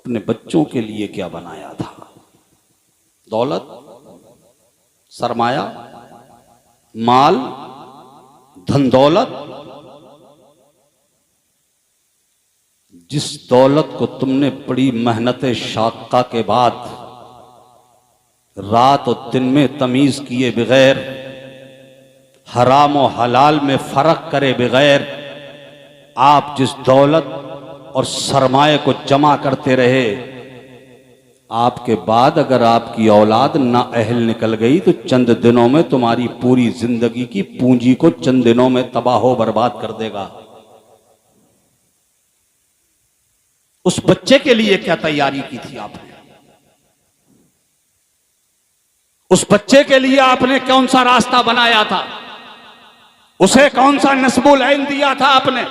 अपने बच्चों के लिए क्या बनाया था? दौलत, सरमाया, माल, धन दौलत। जिस दौलत को तुमने बड़ी मेहनत शाक्का के बाद रात और दिन में तमीज किए बगैर, हराम और हलाल में फर्क करे बगैर आप जिस दौलत और सरमाए को जमा करते रहे, आपके बाद अगर आपकी औलाद ना अहल निकल गई तो चंद दिनों में तुम्हारी पूरी जिंदगी की पूंजी को चंद दिनों में तबाह बर्बाद कर देगा। उस बच्चे के लिए क्या तैयारी की थी आपने? उस बच्चे के लिए आपने कौन सा रास्ता बनाया था? उसे कौन सा नस्बुल ऐन दिया था आपने?